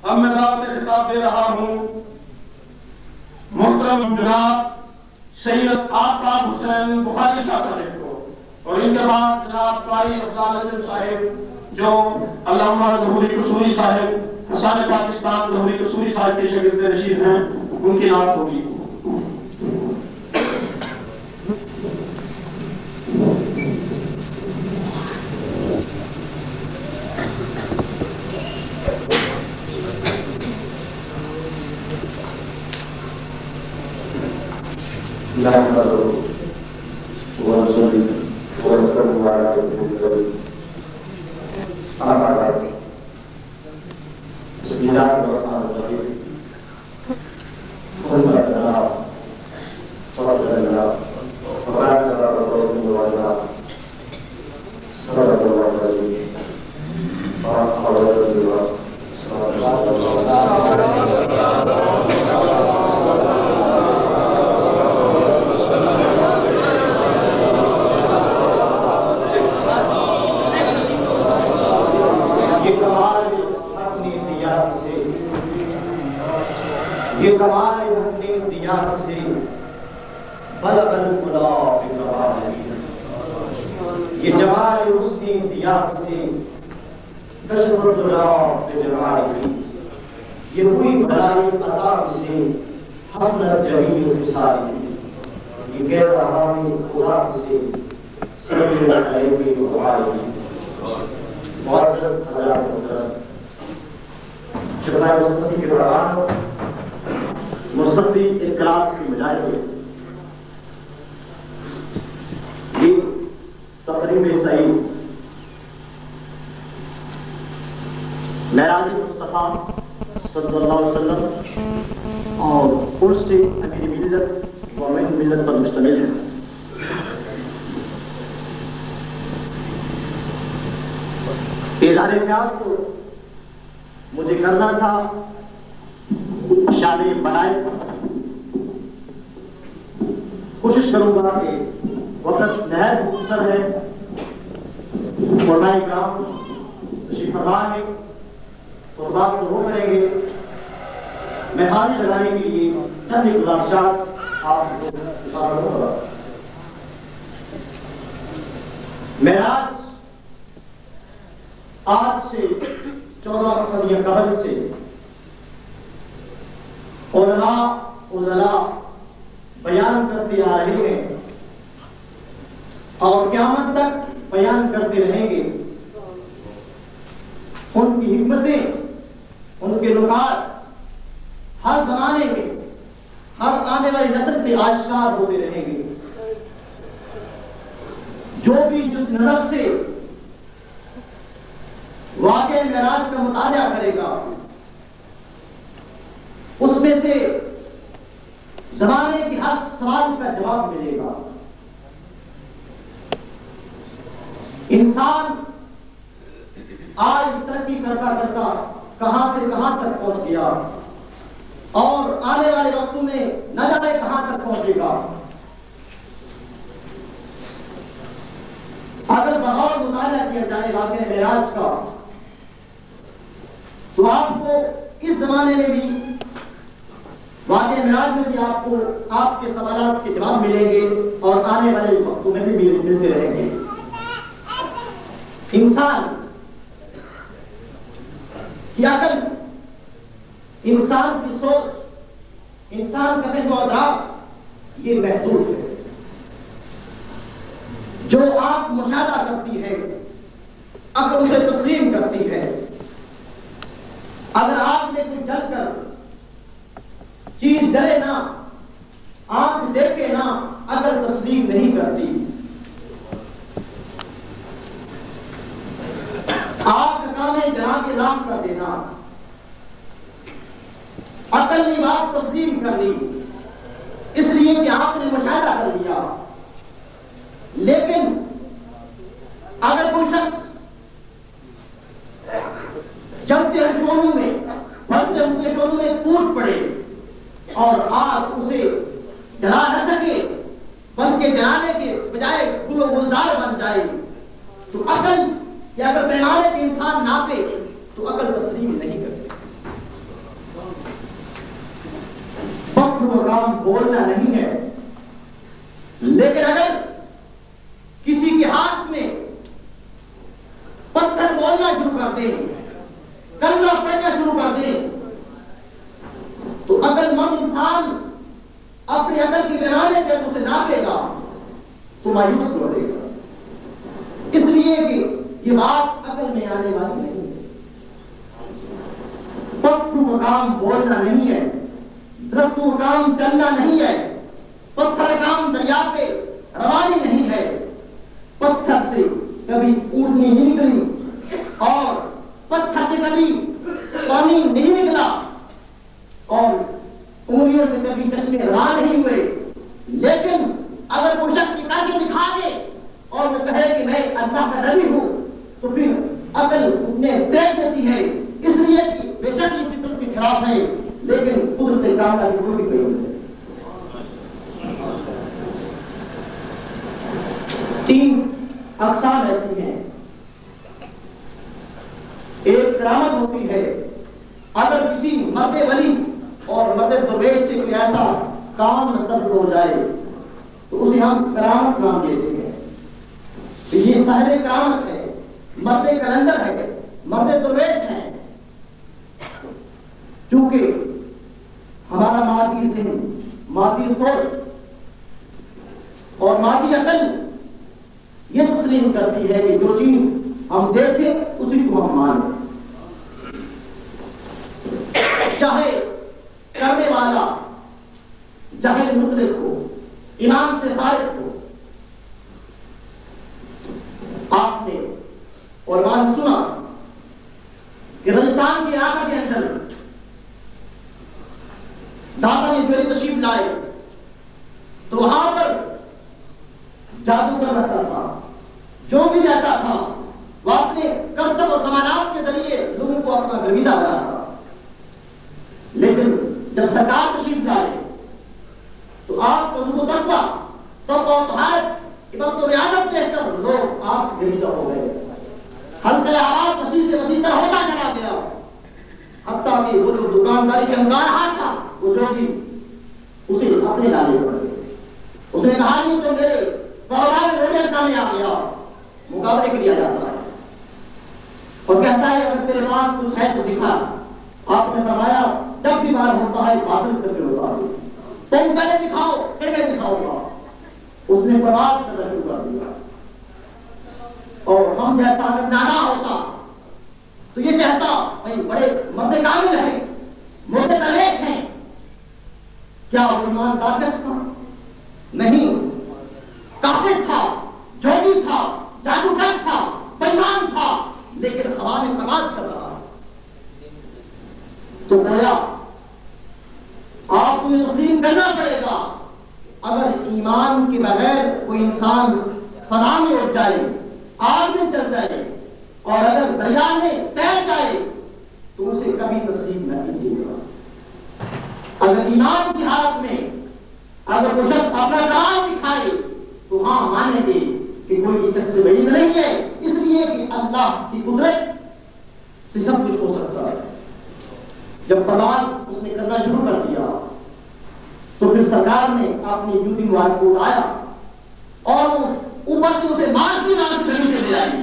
اب میں دعوت خطاب دے رہا ہوں محترم جناب سید آفتاب حسین بخاری صاحب کو، اور ان کے بعد جناب قاری افضال نجم صاحب جو علامہ ظہوری قصوری صاحب حسان پاکستان ظہوری قصوری صاحب کے شاگرد رشید ہیں، ان کی نعت ہوگی۔ مجھے کرنا تھا شادی بنائے، کوشش کروں گا کہ وقت نہایت مختصر ہے، علماء کرام تشریف فرما ہے اور بات تو وہ کریں گے، میں حاضر لگانے کے لیے چند گزارشات آپ کو اشارہ کروں گا۔ معراج آج سے 14 صدیوں قبل سے علماء عزلاء بیان کرتے آ رہے ہیں اور قیامت تک بیان کرتے رہیں گے۔ ان کی حکمتیں، ان کے نکات ہر زمانے میں، ہر آنے والی نسل پہ آشکار ہوتے رہیں گے۔ جو بھی جس نظر سے واقعہ معراج کا مطالعہ کرے گا، اس میں سے زمانے کے ہر سوال کا جواب ملے گا۔ انسان آج ترقی کرتا کرتا کہاں سے کہاں تک پہنچ گیا اور آنے والے وقتوں میں نہ جانے کہاں تک پہنچے گا۔ اگر بغور مطالعہ کیا جائے واقعہ معراج کا تو آپ کو اس زمانے میں بھی واقعہ معراج میں سے آپ کو آپ کے سوالات کے جواب ملیں گے اور آنے والے وقتوں میں بھی ملتے رہیں گے۔ انسان کی عقل، انسان کی سوچ، انسان کا فہم و ادراک یہ محدود ہے۔ جو آپ مشاہدہ کرتی ہے عقل اسے تسلیم کرتی ہے۔ اگر آپ نے کوئی جل کر چیز جلے نہ، آنکھ دیکھے نہ، عقل تسلیم نہیں کرتی۔ آپ کا کام ہے جلا کے راک کر دینا، عقل نے بات تسلیم کر لی اس لیے کہ آپ نے مشاہدہ کر لیا۔ لیکن اگر کوئی شخص چلتے ہیں شعلوں میں، بڑھتے ہوئے شعلوں میں کود پڑے اور آگ اسے جلا نہ سکے بلکہ جلانے کے بجائے گل و گلزار بن جائے تو عقل یا اگر پیمانے کے انسان ناپے تو عقل تسلیم نہیں کرتے۔ بولنا نہیں ہے، لیکن اگر کسی کے ہاتھ میں پتھر بولنا شروع کر دے، کلمہ پڑھنا شروع کر دے، تو عقل مند انسان اپنی عقل کی پیمانے پہ اسے ناپے گا تو مایوس کر دے گا، اس لیے کہ یہ بات عقل میں آنے والی نہیں ہے۔ پتھروں کا کام بولنا نہیں ہے، درختوں کا کام چلنا نہیں ہے، پتھر کا کام دریا پہ روانی نہیں ہے، پتھر سے کبھی اونٹنی نہیں نکلی اور پتھر سے کبھی پانی نہیں نکلا اور انگلیوں سے کبھی چشمے روان نہیں ہوئے، لیکن اگر وہ شخص یہ کر کے دکھا دے اور وہ کہے کہ میں اللہ کا نبی ہوں تو پھر عقل اتنے تیز ہوتی ہے، اس لیے کہ بے شک یہ فطرت کے خلاف ہے، لیکن قدرت کاملہ سے کوئی بھی نہیں ہے۔ 3 اقسام ایسی ہیں۔ ایک کرامت ہوتی ہے اگر کسی مرد ولی اور مرد درویش سے کوئی ایسا کام صدر ہو جائے تو اسے ہم کرامت نام دیتے ہیں، یہ صاحب کرامت ہے، مرد کلندر ہے، مرد درویش ہے، چونکہ ہمارا مادی ذہن، مادی سوچ اور مادی عقل یہ تسلیم کرتی ہے کہ جو چیز ہم دیکھیں اسی کو ہم مانیں، چاہے کرنے والا چاہے مطلق ہو، امام سے خارج ہو۔ آپ نے اور وہاں سنا کہ راجستھان کے علاقہ کے اندر داتا نے جوہری تشریف لائے تو وہاں پر جادوگر رہتا تھا، جو بھی رہتا تھا وہ اپنے کرتب اور کمالات کے ذریعے لوگوں کو اپنا گرویدہ بنا تھا، لیکن جب سرکار تشریف لائے تو آپ کو حضور تقویٰ و طہارت عبادت و ریاضت دیکھ کر لوگ آپ گرویدہ ہو گئے، حلقہ اعراف وسیع سے وسیع تر ہوتا چلا گیا، حتیٰ کہ وہ جو دکانداری کے انگار تھا وہ جو بھی اسے اپنے ڈالے پڑ گئے، اس نے کہا نہیں تو میرے کاروبار روڈے کرنے آ گیا، مقابلے کے لیے جاتا ہے اور کہتا ہے اگر تیرے پاس کچھ ہے تو دکھا۔ آپ نے فرمایا جب بھی بار ہوتا ہے بادل کر کے ہوتا ہے، تم پہلے دکھاؤ پھر میں دکھاؤں گا۔ اس نے پرواز کرنا شروع کر دیا اور ہم جیسا اگر نانا ہوتا تو یہ کہتا بھائی بڑے مرد کامل ہیں، مرد درویش ہیں، کیا وہ ایماندار شخص تھا؟ نہیں، کافر تھا، جوگی تھا، جادوگر تھا، بےایمان تھا، لیکن ہوا میں پرواز کر رہا۔ تو گویا آپ کو یہ تسلیم کرنا پڑے گا اگر ایمان کے بغیر کوئی انسان فضا میں اٹھ جائے، آگ میں چل جائے اور اگر دریا میں تیر جائے تو اسے کبھی تسلیم نہ کیجیے گا۔ اگر ایمان کی حالت میں اگر وہ شخص اپنا کام دکھائے تو ہاں مانیں گے کہ کوئی شخص سے بعید نہیں ہے، اس لیے کہ اللہ کی قدرت سے سب کچھ ہو سکتا ہے۔ جب پرواز اس نے کرنا شروع کر دیا تو پھر سرکار نے اپنی جوتی مبارک کو اٹھایا اور اوپر سے اسے مارتی زمین پہ لے آئی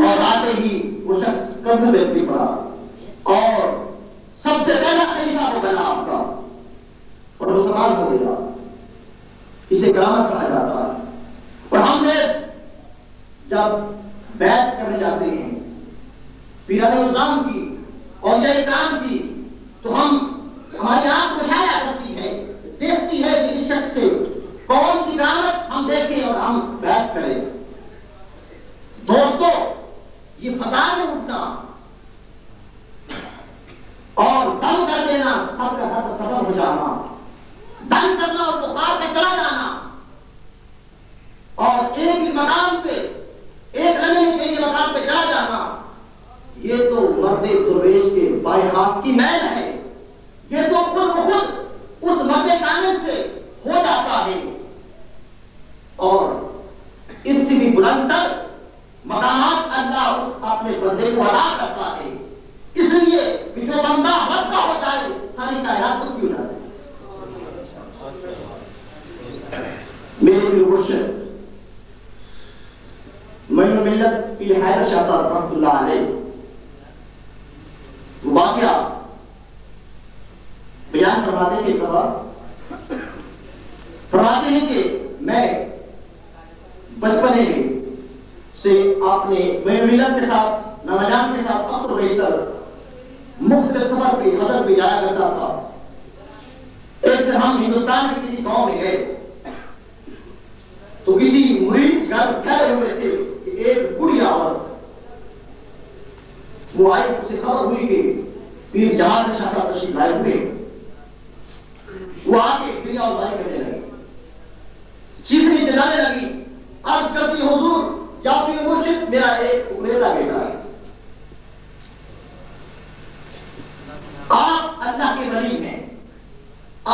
اور آتے ہی وہ شخص قدم میں اتری پڑا اور سب سے پہلا خلیفہ ہو گیا آپ کا اور وہ سماج ہو گیا۔ اسے کرامت کہا جاتا ہے۔ اور ہم نے جب بیعت کرنے جاتے ہیں پیران نظام کی اور یہ اکرام کی تو ہماری آنکھ مشاہدہ کرتی ہے، دیکھتی ہے کہ اس شخص سے کون سی کرامت ہم دیکھیں اور ہم بیعت کریں۔ دوستو، یہ فضا میں اٹھنا اور دم کر دینا، سر کا درد ختم ہو جانا، دم کرنا اور بخار کا چلا جانا اور ایک ہی مقام پہ ایک رنگ کے مقام پہ چلا جانا، یہ تو مرد درویش کے بائیں ہاتھ کی میل ہے، یہ تو خود بخود اس مرد کامل سے ہو جاتا ہے اور اس سے بھی بلند تر مقامات اللہ اس اپنے بندے کو عطا کرتا ہے۔ اس لیے کہ جو بندہ رب کا ہو جائے ساری کائنات اس کی ہو جاتی ہے۔ پیر مرشد معین ملت پیر حیدر شاہ صاحب رحمۃ اللہ علیہ واقعہ بیان فرماتے ہیں کہ میں بچپنے میں سے آپ نے معین ملت کے ساتھ نانا جان کے ساتھ اکثر و بیشتر مختلف سفر پہ حضر پہ جایا کرتا تھا. ایک دن ہم ہندوستان کے کسی گاؤں میں گئے تو کسی مرید گھر ٹھہرے ہوئے تھے کہ ایک بڑھی عورت وہ آئی, اسے خبر ہوئی کہ پیر جہاد شاہ صاحب تشریف لائے ہوئے. وہ آگے دنیا ازاری کرنے لگی, چیخنے چلانے لگی, عرض کرتی حضور یا پیر مرشد میرا ایک امیدہ بیٹا ہے, آپ اللہ کے ولی ہیں,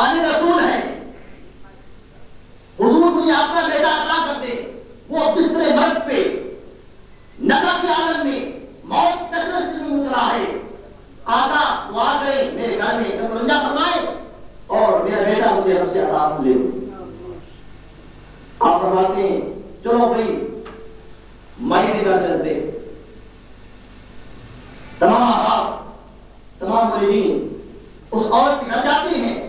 آل رسول ہیں, حضور مجھے آپ کا بیٹا عطا کر دے. وہ بستر مرگ پہ نزع کے عالم میں موت کثرت میں مبتلا ہے. آقا دعا کرے میرے گھر میں کمرنجا فرمائے اور میرا بیٹا مجھے رب سے عطا لے. آپ فرماتے ہیں چلو بھائی مائی کے گھر چلتے. تمام آپ تمام مریدین اس عورت کے گھر جاتے ہیں.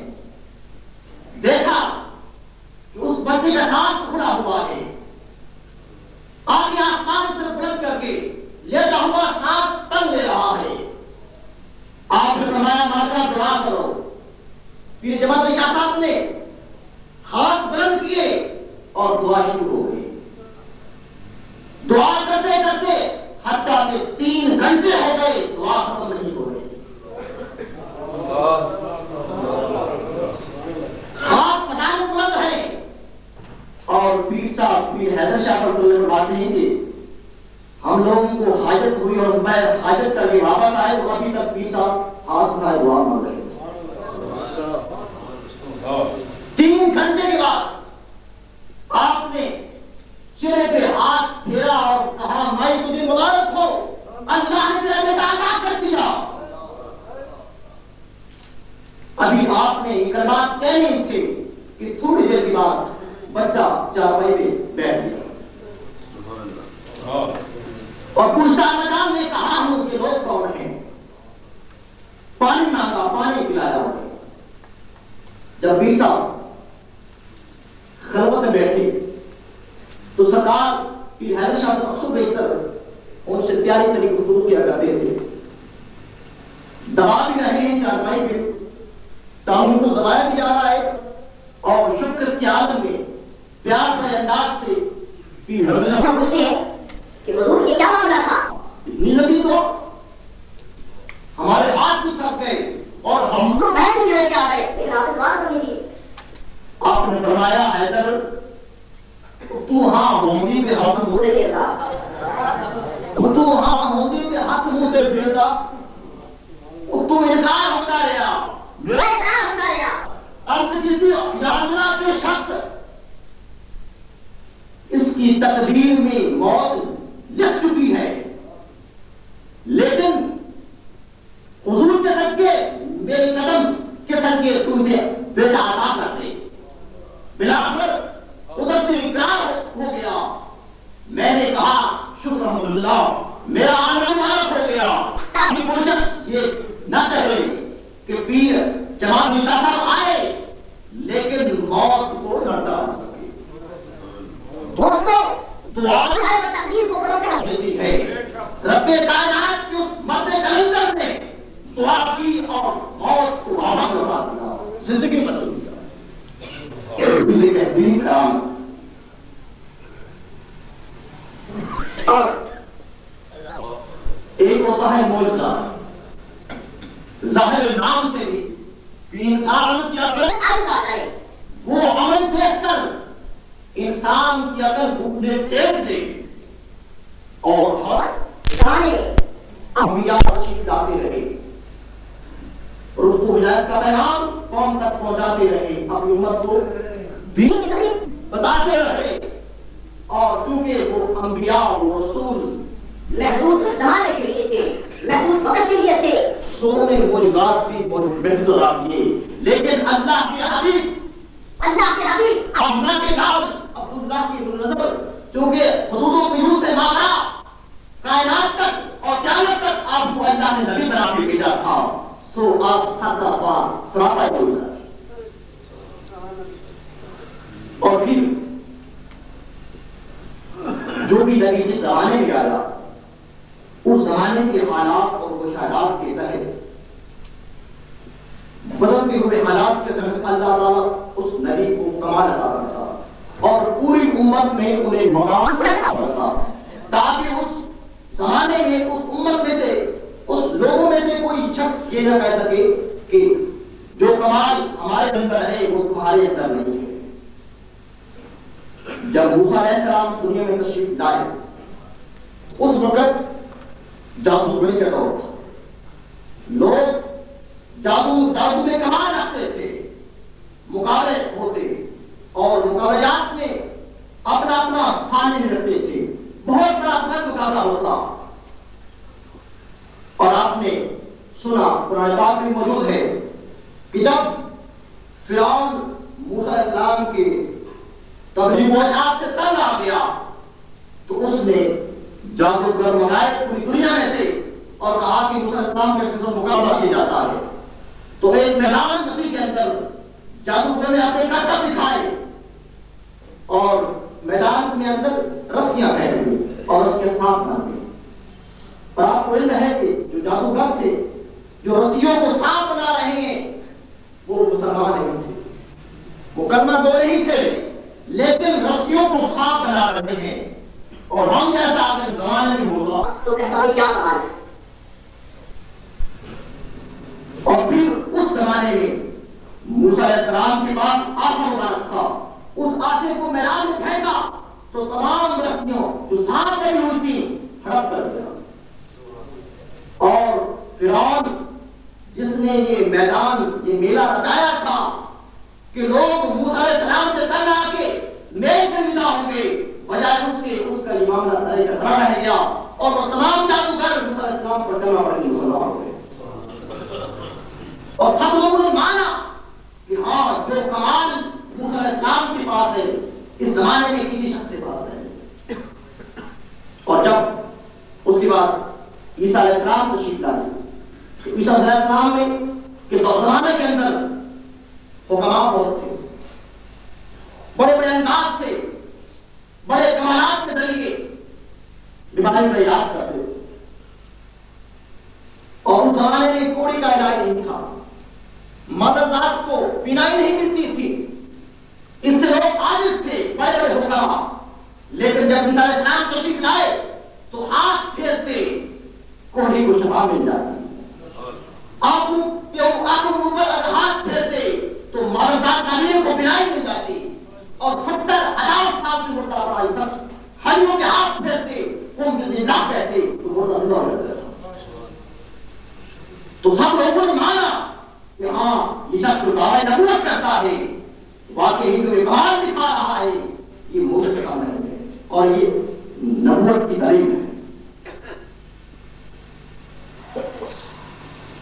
دیکھا کہ اس بچے کا سانس کھڑا ہوا ہے, آگے آسمان کی طرف بلند کر کے لیٹا ہوا سانس تن لے رہا ہے. آپ نے فرمایا ماتا دعا کرو. پیر جماعت شاہ صاحب نے ہاتھ بلند کیے اور دعا شروع ہو گئی. دعا کرتے کرتے حتیٰ کہ 3 گھنٹے ہو گئے دعا ختم نہیں ہو رہی. ہاتھ پچانے بلند ہے اور پیر صاحب پیر حیدر شاہ صاحب فرماتے ہیں کہ ہم لوگوں کو حاجت ہوئی اور میں حاجت کر کے واپس آئے تو ابھی تک پیر صاحب ہاتھ اٹھائے دعا مانگ رہے. 3 گھنٹے کے بعد آپ نے چہرے پہ ہاتھ پھیرا اور کہا مائی تجھے مبارک ہو, اللہ نے تیرا بیٹا عطا کر دیا. ابھی آپ نے یہ کلمات کہنے تھے کہ تھوڑی دیر کے بعد بچہ چارپائی پہ بیٹھ گیا اور پوچھتا مدام نے کہا ہوں کہ لوگ کون ہیں. پانی مانگا, پانی پلایا انہیں. جب پیر صاحب خلوت میں بیٹھے تو سرکار پیر حیدر شاہ صاحب اکثر بیشتر ان سے پیاری طریقے گفتگو کیا کرتے تھے. دبا بھی رہے ہیں چارپائی پہ, تاہم کو دبایا بھی جا رہا ہے اور شکر کے عالم میں پیار بھرے انداز سے پیر حیدر شاہ صاحب پوچھتے ہیں کہ حضور یہ کیا معاملہ تھا؟ اتنی لمبی تو ہمارے ہاتھ بھی تھک گئے اور ہم تو بہن سے لے کے آ گئے, لیکن آپ نے دعا کرنی تھی. آپ نے فرمایا حیدر تو ہاں ہوندی کے ہاتھ منہ دے پھیرتا, تو ہاں ہوندی کے ہاتھ منہ دے پھیرتا, تو انکار ہوتا رہا, میرا انکار ہوتا رہا. اب جدی جاننا بے شک اس کی تقدیر میں موت لکھ چکی ہے, لیکن حضور کے صدقے میرے قدم کے صدقے تو اسے بیٹا عطا کر دے. بلاخر ادھر سے انکار ہو گیا. میں نے کہا شکر الحمدللہ میرا آنا مبارک ہو گیا. ابھی کوئی شخص یہ نہ کہے کہ پیر جماعت شاہ صاحب آئے لیکن موت کو نہ ٹال سکے. دوستو دعا تقدیر کو بدل دیتی ہے. رب کائنات کی اس مرد کلندر نے دعا کی اور موت کو واپس لوٹا دیا, زندگی بدل دیا. اسے کہتے ہیں کرام. اور ایک ہوتا ہے معجزہ, ظاہر نام سے بھی انسان کی عقل آ جائے, وہ عمل دیکھ کر انسان کی عقل گھٹنے ٹیک دے اور ہر زمانے انبیاء تشریف لاتے رہے اور اس کو ہدایت کا پیغام قوم تک پہنچاتے رہے, اپنی امت کو بھی بتاتے رہے. اور چونکہ وہ انبیاء و رسول محدود زمانے کے لیے تھے, محدود وقت کے لیے تھے, سنوں میں وہ بات بھی بہت بہتر آتی ہے. لیکن اللہ کے حبیب اللہ کے حبیب اللہ کے نام اللہ کی نظر چونکہ حدود و قیود سے ماورا کائنات تک اور قیامت تک آپ کو اللہ نے نبی بنا کے بھیجا تھا، سو آپ سادہ پار سراپا بول سکتے. اور پھر جو بھی نبی جس زمانے میں آیا اس زمانے کے حالات اور مشاہدات کے تحت بدلتے ہوئے حالات کے تحت اللہ تعالیٰ اس نبی کو کمال عطا کرتا اور پوری امت میں انہیں مقام عطا کرتا تاکہ اس زمانے میں اس امت میں سے اس لوگوں میں سے کوئی شخص یہ نہ کہہ سکے کہ جو کمال ہمارے اندر ہے وہ تمہارے اندر نہیں ہے. جب موسیٰ علیہ السلام دنیا میں تشریف لائے اس وقت جادوگری کا دور تھا. لوگ جادو میں کمال رکھتے تھے، مقابلے ہوتے اور مقابلات میں اپنا اپنا ثانی رکھتے تھے. بہت بڑا مقابلہ ہوتا. اور آپ نے سنا قرآن پاک میں موجود ہے کہ جب فرعون موسیٰ علیہ السلام کے تبلیغ و اشاعت سے تنگ آ گیا تو اس نے جادوگر منگائے پوری دنیا میں سے اور کہا کہ موسیٰ علیہ السلام کے ساتھ مقابلہ کیا جاتا ہے. تو ایک میدان مسیح کے اندر جادوگر نے اپنے طاقت دکھائے اور میدان کے اندر رسیاں پھینک دی اور اس کے ساتھ بن گئی. اور آپ کو علم ہے کہ جو جادوگر تھے جو رسیوں کو سانپ بنا رہے ہیں وہ مسلمان نہیں تھے، وہ کلمہ گو نہیں تھے، لیکن رسیوں کو سانپ بنا رہے ہیں. اور ہم جیسا اگر زمانے میں ہوگا تو کیا کہا ہے. اور پھر اس زمانے میں موسیٰ علیہ السلام کے پاس آٹا مبارک تھا. اس آٹے کو میدان میں پھینکا تو تمام رسیوں جو سانپ لگی ہوئی تھی ہڑپ کر دیا. اور فرعون جس نے یہ میدان یہ میلہ رچایا تھا کہ لوگ موسیٰ علیہ السلام سے تنگ آ کے میرے سے ملا ہوں گے، بجائے اس کا معاملہ طریقہ طرح رہ گیا اور وہ تمام جادوگر موسیٰ علیہ السلام پر کلمہ پڑھ کے مسلمان ہو گئے. اور سب لوگوں نے مانا کہ ہاں جو کمال موسیٰ علیہ السلام کے پاس ہے اس زمانے میں کسی شخص کے پاس نہیں. اور جب اس کے بعد عیسیٰ علیہ السلام تشریف لائے، عیسیٰ علیہ السلام میں کہ زمانے کے اندر حکماء بہت تھے، بڑے بڑے انداز سے بڑے کمالات کے ذریعے بیماری کا علاج کرتے تھے. اور اس زمانے میں کوڑی کا علاج نہیں تھا، مدرسات کو بینائی نہیں ملتی تھی، اس سے لوگ عاجز تھے بڑے بڑے حکماء. لیکن جب عیسیٰ علیہ السلام تشریف لائے تو ہاتھ پھیرتے کوڑی کو شفا مل جاتی. آنکھوں اوپر اگر ہاتھ پھیرتے تو مدرسات تعمیر کو بینائی مل جاتی. اور 70,000 سال سے مردہ پڑا یہ سب ہریوں کے ہاتھ پھیرتے قوم کے زندہ کہتے تو مردہ زندہ ہو جاتا تھا. تو سب لوگوں نے مانا کہ ہاں یہ شخص جو دعویٰ نبوت کرتا ہے واقعی جو کمال دکھا رہا ہے یہ موجود سے کم نہیں ہے اور یہ نبوت کی دلیل ہے.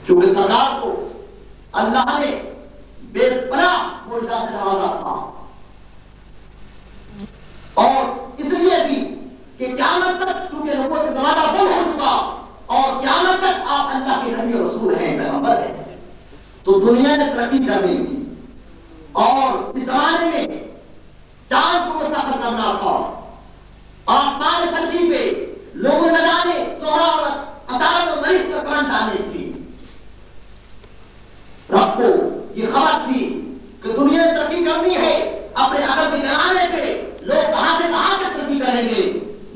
چونکہ سرکار کو اللہ نے بے پناہ معجزات سے نوازا تھا اور اس لیے بھی کہ قیامت تک چونکہ نبوت کا زمانہ بند ہو چکا اور قیامت تک آپ اللہ کے نبی اور رسول ہیں، پیغمبر ہیں، تو دنیا نے ترقی کر لی تھی. اور اس زمانے میں چاند کو مسافر کرنا تھا، آسمان پرتھوی پہ لوگوں نے جانے توڑا اور عدالت و مریض پر کرنٹ ڈالنی تھی. رب کو یہ خبر تھی کہ دنیا نے ترقی کرنی ہے، اپنے عقل کے پیمانے پہ لوگ کہاں سے کہاں تک ترقی کریں گے،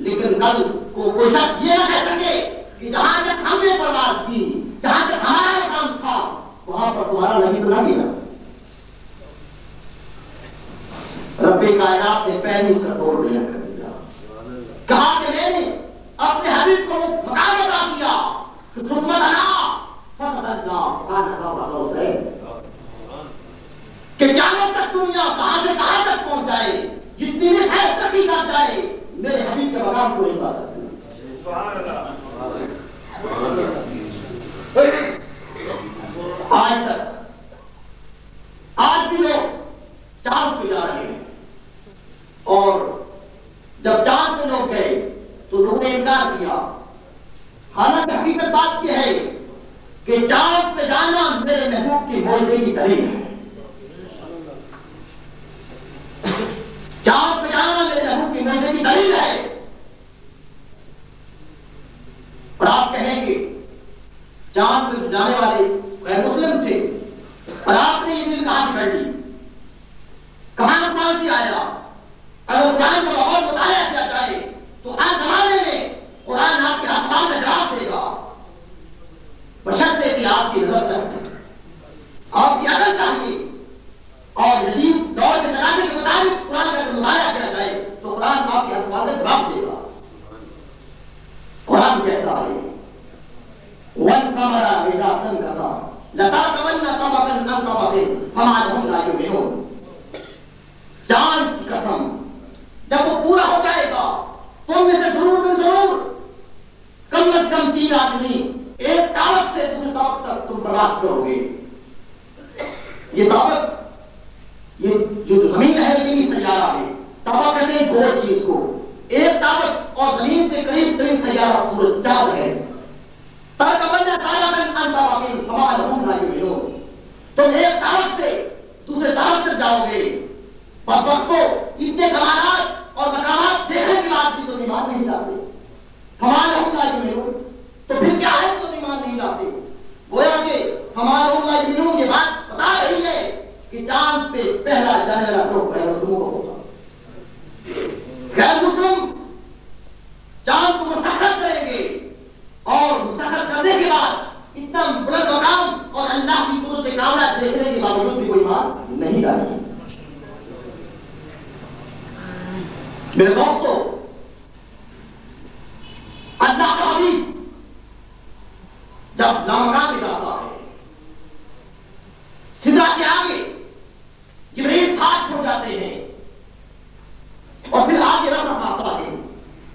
لیکن کل کو کوئی شخص یہ نہ کہہ سکے کہ جہاں تک ہم نے پرواز کی، جہاں تک ہمارا کام تھا وہاں پر تمہارا نبی تو نہ گیا. رب کائنات نے پہلی اسے توڑ دیا کر دیا، کہا کہ میں نے اپنے حبیب کو مقام عطا کیا کہ ثم لنا فقد اللہ کان رب حسین کہ قیامت تک دنیا کہاں سے کہاں تک پہنچ جائے، جتنی بھی خیر ترقی کر جائے میرے حبیب کے مقام کو نہیں پا سکتی. سبحان اللہ. آج تک آج بھی لوگ چاند پہ جا رہے ہیں اور کہ چاند پہ جانا میرے محبوب کی معجزے کی دلیل ہے. چاند پہ جانا میرے محبوب کی معجزے کی دلیل ہے. اور آپ کہیں گے چاند پہ جانے والے غیر مسلم تھے اور آپ نے یہ دل کہاں سے کر لی؟ کہاں قرآن سے آیا؟ اگر قرآن کو اور مطالعہ کیا جائے تو ہر زمانے میں قرآن آپ کے آسمان میں جواب دے گا، بشرطے کہ آپ کی نظر چاہیے، آپ کی عقل چاہیے، اور جدید دور کے تقاضے کے مطابق قرآن کا مطالعہ کیا جائے تو قرآن آپ کے آسمان میں جواب دے گا. قرآن کہتا ہے وَالْقَمَرَ إِذَا تَنْكَسَرَ لَتَرْكَبُنَّ طَبَقًا عَنْ طَبَقٍ فَمَا لَهُمْ لَا يُؤْمِنُونَ. چاند کی قسم جب وہ پورا ہو جائے گا تم میں سے ضرور میں ضرور کم از کم 3 آدمی ایک طبق سے دوسرے طبق تک تم پرواز کرو گے. یہ طبق یہ جو زمین ہے یہ سیارہ ہے. طبق کہتے ہیں گول چیز کو. ایک طبق اور زمین سے قریب ترین سیارہ سورج چاند ہے. ترکبن طبقاً عن طبق فما لهم لا يؤمنون. تم ایک طبق سے دوسرے طبق تک جاؤ گے. وقت کو اتنے کمالات اور مقامات دیکھنے کے بعد بھی تو ایمان نہیں لاتے. ہمارا اللہ یمینون تو پھر کیا ہے تو ایمان نہیں لاتے؟ گویا کہ ہمارا اللہ یمینون یہ بات بتا رہی ہے کہ چاند پہ پہلا جانے والا گروہ غیر مسلموں کا ہوگا. غیر مسلم چاند کو مسخر کریں گے اور مسخر کرنے کے بعد اتنا بلند مقام اور اللہ کی قدرت کاملہ دیکھنے کے باوجود بھی کوئی ایمان نہیں ڈالیں گے. میرے دوستو، اللہ کا حبیب جب لامکان میں جاتا ہے سدرا سے آگے جبریل ساتھ چھوڑ جاتے ہیں اور پھر آگے رف آتا ہے.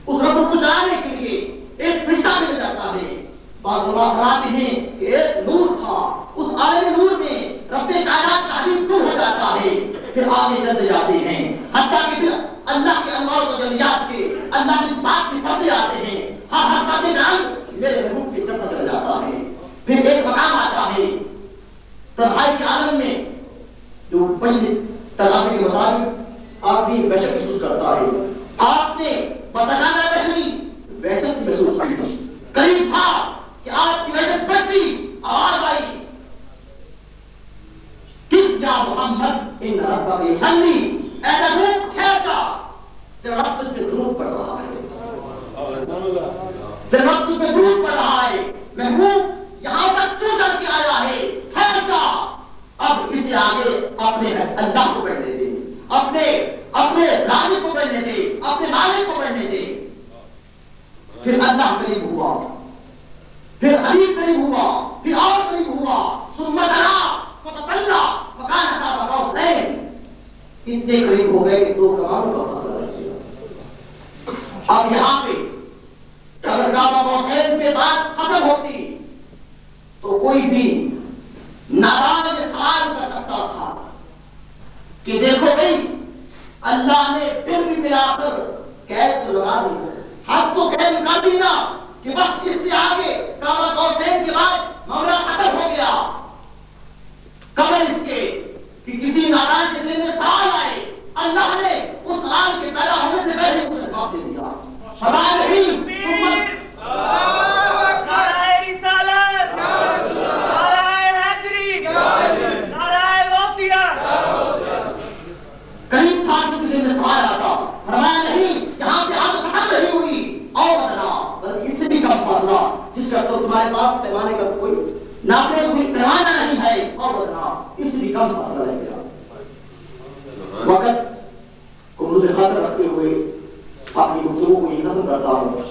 اس رف کو چلانے کے لیے ایک فرشتہ مل جاتا ہے. بعض علماء فرماتے ہیں کہ ایک نور تھا، اس عالم نور میں رب کائنات کا حبیب تو ہو جاتا ہے. پھر آگے چلتے جاتے ہیں حتیٰ کہ پھر اللہ کے انوار و تجلیات کے اللہ کی صفات کے پردے آتے ہیں. ہر پردے کا رنگ میرے محبوب کے چلتا چلا جاتا ہے. پھر ایک مقام آتا ہے تنہائی کے عالم میں جو بشری تقاضے کے مطابق آدمی وحشت محسوس کرتا ہے. آپ نے بتکانا بشری وحشت سے محسوس کی. قریب تھا کہ آپ کی وحشت بڑھتی، آواز آئی کس یا محمد ان ربک یصلی، اے محبوب ٹھہر جا، تیرا رب تجھ پہ درود پڑھ رہا ہے، تیرا رب تجھ پہ درود پڑھ رہا ہے. محبوب یہاں تک تو چل کے آیا ہے، ٹھہر جا. اب اسے آگے اپنے اللہ کو بڑھنے دے، اپنے رازق کو بڑھنے دے، اپنے مالک کو بڑھنے دے. پھر اللہ قریب ہوا، پھر حبیب قریب ہوا، پھر اور قریب ہوا. ثم دنا فتدلی فکان قاب قوسین. اتنے قریب ہو گئے کہ 2 کمانوں کا فاصلہ رہ گیا. اب یہاں پہ اگر قاب قوسین پہ بات ختم ہوتی تو کوئی بھی نادان یہ سوال کر سکتا تھا کہ دیکھو بھئی اللہ نے پھر بھی میرا آخر قید تو لگا دی، حد تو قید کر دی نا کہ بس اس سے آگے قاب قوسین کے بعد معاملہ ختم ہو گیا. قبل اس کے کہ کسی نادان کے دل میں سوال آئے، اللہ نے اس سوال کے پیدا ہونے سے پہلے اسے جواب دے دیا. فرمایا نہیں قریب تھا کسی دل میں سوال آتا. فرمایا نہیں یہاں پہ آج ختم نہیں ہوئی اور بتنا، بلکہ اس سے بھی کم فاصلہ جس کا تو تمہارے پاس پیمانے کا کوئی ناپنے کو کوئی پیمانہ نہیں ہے، اور بتنا اس سے بھی کم فاصلہ رہ گیا. وقت کو مجھے خاطر رکھتے ہوئے اپنی گفتگو کو یہ ختم کرتا ہوں.